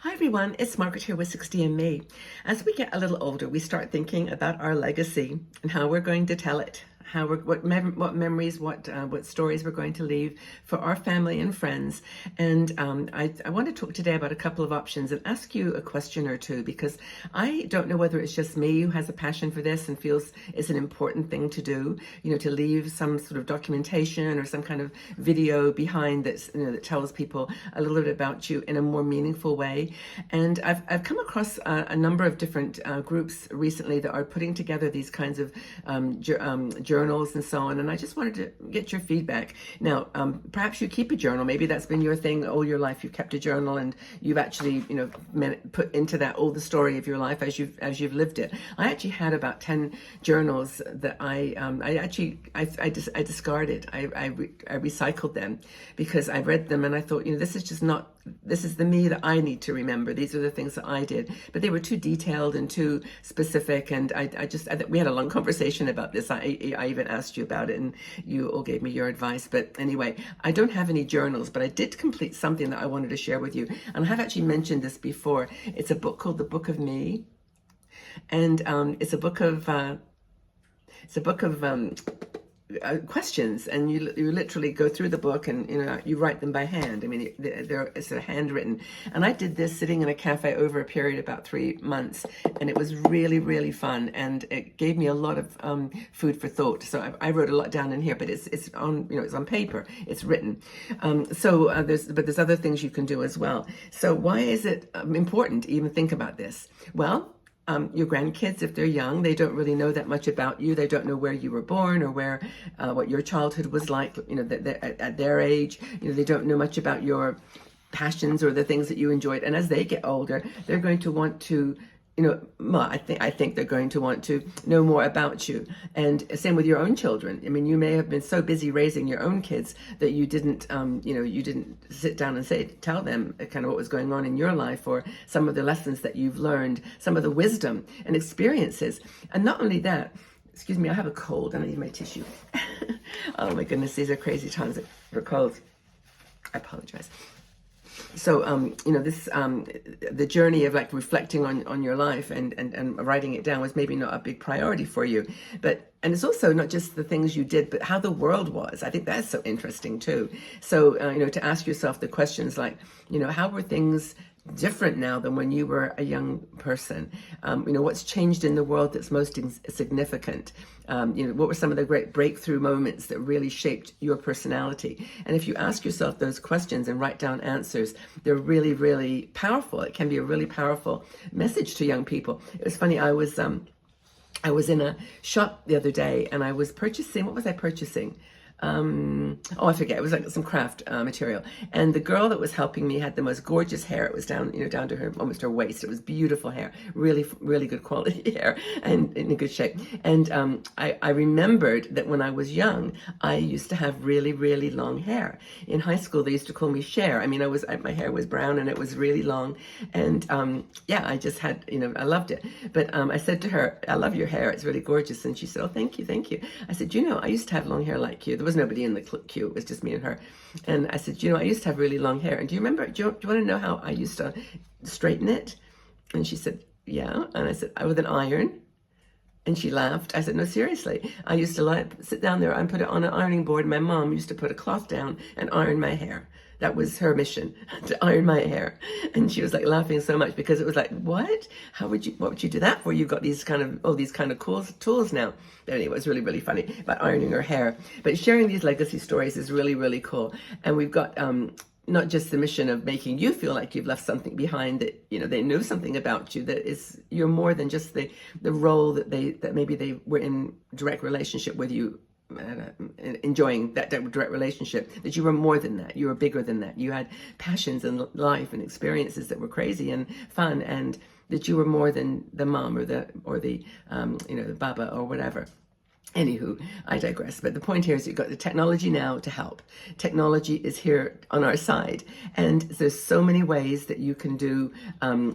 Hi everyone, it's Margaret here with 60 and Me. As we get a little older, we start thinking about our legacy and how we're going to tell it, what memories, what stories we're going to leave for our family and friends. And I want to talk today about a couple of options and ask you a question or two, because I don't know whether it's just me who has a passion for this and feels it's an important thing to do, to leave some sort of documentation or some kind of video behind that's, that tells people a little bit about you in a more meaningful way. And I've come across a number of different groups recently that are putting together these kinds of journals and so on, and I just wanted to get your feedback. Now, perhaps you keep a journal. Maybe that's been your thing all your life. You've kept a journal, and you've actually, put into that all the story of your life as you've lived it. I actually had about 10 journals that I discarded. I recycled them because I read them and I thought, this is the me that I need to remember. These are the things that I did, but they were too detailed and too specific. And we had a long conversation about this. I even asked you about it and you all gave me your advice. But anyway, I don't have any journals, but I did complete something that I wanted to share with you. And I have actually mentioned this before. It's a book called The Book of Me. And it's a book of questions, and you literally go through the book and you write them by hand. I mean, it's handwritten, and I did this sitting in a cafe over a period of about 3 months, and it was really, really fun, and it gave me a lot of food for thought. So I wrote a lot down in here, but it's on it's on paper, it's written. There's other things you can do as well. So why is it important to even think about this? Well, your grandkids, if they're young, they don't really know that much about you. They don't know where you were born or what your childhood was like. At their age, they don't know much about your passions or the things that you enjoyed. And as they get older, they're going to want to, I think they're going to want to know more about you. And same with your own children. I mean, you may have been so busy raising your own kids that you didn't sit down and tell them kind of what was going on in your life, or some of the lessons that you've learned, some of the wisdom and experiences. And not only that, excuse me, I have a cold and I need my tissue. Oh my goodness, these are crazy times for colds. I apologize. So, the journey of reflecting on your life and writing it down was maybe not a big priority for you, and it's also not just the things you did, but how the world was. I think that's so interesting too. So, to ask yourself the questions like, how were things different now than when you were a young person? What's changed in the world that's most significant? What were some of the great breakthrough moments that really shaped your personality? And if you ask yourself those questions and write down answers, they're really, really powerful. It can be a really powerful message to young people. It was funny, I was in a shop the other day and I was purchasing, what was I purchasing? I forget. It was like some craft material, and the girl that was helping me had the most gorgeous hair. It was down to her almost her waist. It was beautiful hair, really, really good quality hair, and in a good shape. And I remembered that when I was young, I used to have really, really long hair. In high school, they used to call me Cher. I mean, my hair was brown and it was really long, and I just had, I loved it. But I said to her, "I love your hair. It's really gorgeous." And she said, "Oh, thank you, thank you." I said, I used to have long hair like you. There was nobody in the queue. It was just me and her. And I said, I used to have really long hair. And do you remember, do you want to know how I used to straighten it? And she said, yeah. And I said, with an iron. And she laughed. I said, no, seriously. I used to sit down there and put it on an ironing board. My mom used to put a cloth down and iron my hair. That was her mission, to iron my hair. And she was laughing so much because it was what? What would you do that for? You've got these kind of cool tools now. But anyway, it was really, really funny about ironing her hair. But sharing these legacy stories is really, really cool. And we've got, not just the mission of making you feel like you've left something behind, that they know something about you, that is, you're more than just the role that maybe they were in direct relationship with you, enjoying that direct relationship, that you were more than that. You were bigger than that. You had passions and life and experiences that were crazy and fun, and that you were more than the mom or the the baba or whatever. Anywho, I digress. But the point here is you've got the technology now to help. Technology is here on our side. And there's so many ways that you can do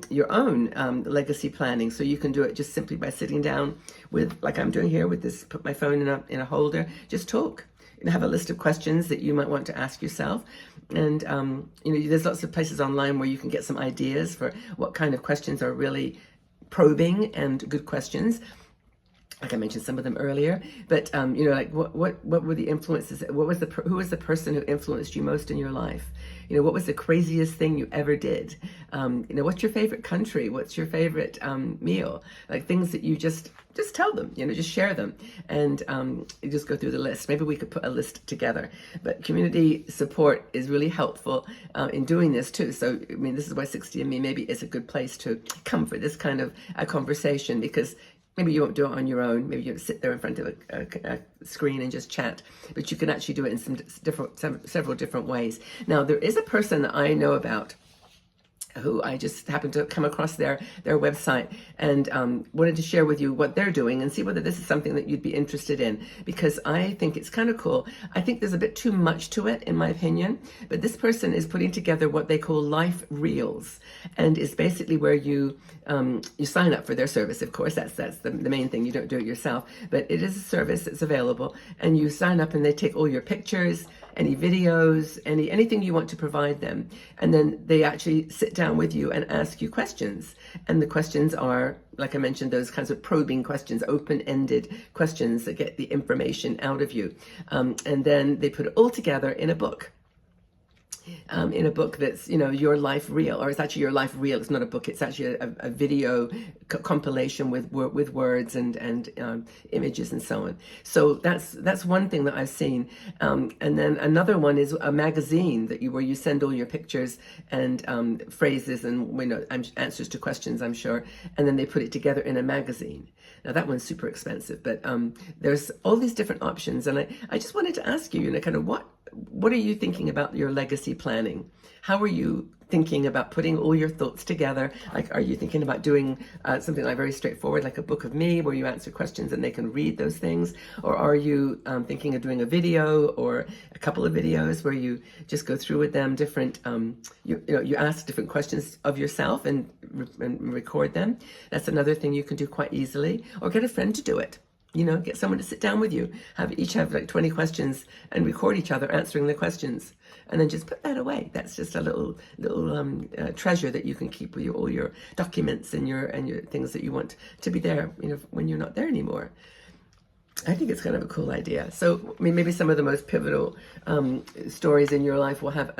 your own legacy planning. So you can do it just simply by sitting down with, like I'm doing here with this, put my phone in a holder, just talk. have a list of questions that you might want to ask yourself. And, there's lots of places online where you can get some ideas for what kind of questions are really probing and good questions. Like I mentioned some of them earlier, but like what were the influences? Who was the person who influenced you most in your life? What was the craziest thing you ever did? What's your favorite country? What's your favorite meal? Like things that you just tell them, just share them, and you just go through the list. Maybe we could put a list together. But community support is really helpful in doing this too. So this is why 60andMe maybe is a good place to come for this kind of a conversation, because maybe you won't do it on your own. Maybe you don't sit there in front of a screen and just chat, but you can actually do it in several different ways. Now, there is a person that I know about who I just happened to come across their website, and wanted to share with you what they're doing and see whether this is something that you'd be interested in, because I think it's kind of cool. I think there's a bit too much to it, in my opinion, but this person is putting together what they call life reels, and it's basically where you sign up for their service. Of course, that's the main thing. You don't do it yourself, but it is a service that's available, and you sign up and they take all your pictures, any videos, anything you want to provide them. And then they actually sit down with you and ask you questions. And the questions are, like I mentioned, those kinds of probing questions, open-ended questions that get the information out of you. And then they put it all together in a book. In a book that's, your life reel, or it's actually your life reel. It's not a book. It's actually a video compilation with words and images and so on. So that's one thing that I've seen. And then another one is a magazine where you send all your pictures and phrases and answers to questions, I'm sure, and then they put it together in a magazine. Now that one's super expensive, but there's all these different options, and I just wanted to ask you, kind of what are you thinking about your legacy planning? How are you thinking about putting all your thoughts together? Like, are you thinking about doing something like very straightforward, like a book of me, where you answer questions and they can read those things? Or are you thinking of doing a video or a couple of videos where you just go through with them different, you ask different questions of yourself and record them? That's another thing you can do quite easily. Or get a friend to do it. Get someone to sit down with you, each have like 20 questions and record each other answering the questions, and then just put that away. That's just a little treasure that you can keep with all your documents and your things that you want to be there, when you're not there anymore. I think it's kind of a cool idea. So maybe some of the most pivotal stories in your life will have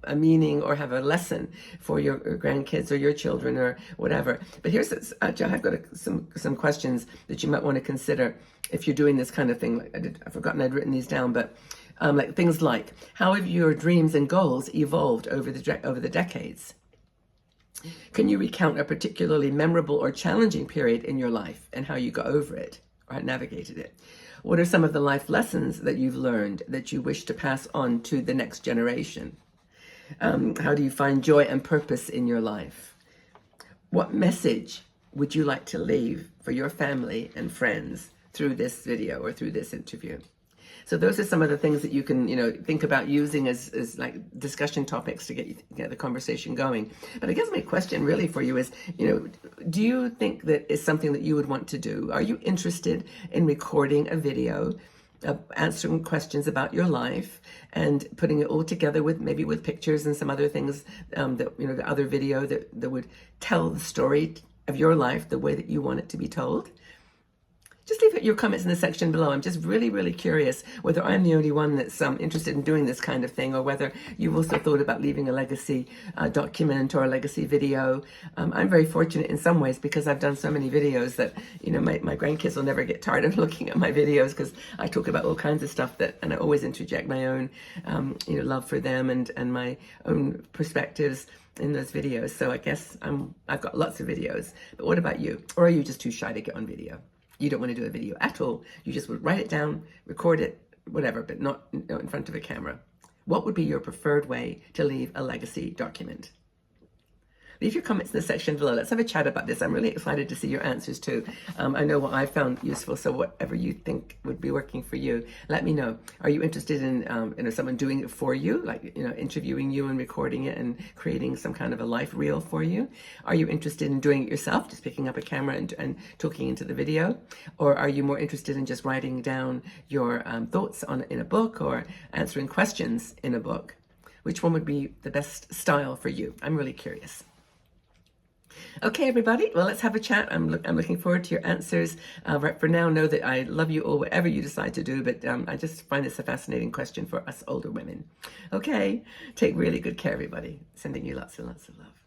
a meaning or have a lesson for your grandkids or your children or whatever. But I've got some questions that you might want to consider if you're doing this kind of thing. I've forgotten I'd written these down, but like things like, how have your dreams and goals evolved over the decades? Can you recount a particularly memorable or challenging period in your life and how you got over it or navigated it? What are some of the life lessons that you've learned that you wish to pass on to the next generation? How do you find joy and purpose in your life? What message would you like to leave for your family and friends through this video or through this interview? So those are some of the things that you can, think about using as like discussion topics to get the conversation going. But I guess my question really for you is, do you think that is something that you would want to do? Are you interested in recording a video, answering questions about your life and putting it all together with pictures and some other things, the other video that would tell the story of your life the way that you want it to be told? Just leave your comments in the section below. I'm just really, really curious whether I'm the only one that's interested in doing this kind of thing, or whether you've also thought about leaving a legacy document or a legacy video. I'm very fortunate in some ways because I've done so many videos that, my grandkids will never get tired of looking at my videos, because I talk about all kinds of stuff and I always interject my own, love for them and my own perspectives in those videos. So I guess I've got lots of videos. But what about you? Or are you just too shy to get on video? You don't want to do a video at all. You just would write it down, record it, whatever, but not in front of a camera. What would be your preferred way to leave a legacy document? Leave your comments in the section below. Let's have a chat about this. I'm really excited to see your answers too. I know what I found useful, so whatever you think would be working for you, let me know. Are you interested in someone doing it for you, like interviewing you and recording it and creating some kind of a life reel for you? Are you interested in doing it yourself, just picking up a camera and talking into the video? Or are you more interested in just writing down your thoughts in a book or answering questions in a book? Which one would be the best style for you? I'm really curious. Okay, everybody. Well, let's have a chat. I'm looking forward to your answers. Right for now, know that I love you all, whatever you decide to do. But I just find this a fascinating question for us older women. Okay, take really good care, everybody. Sending you lots and lots of love.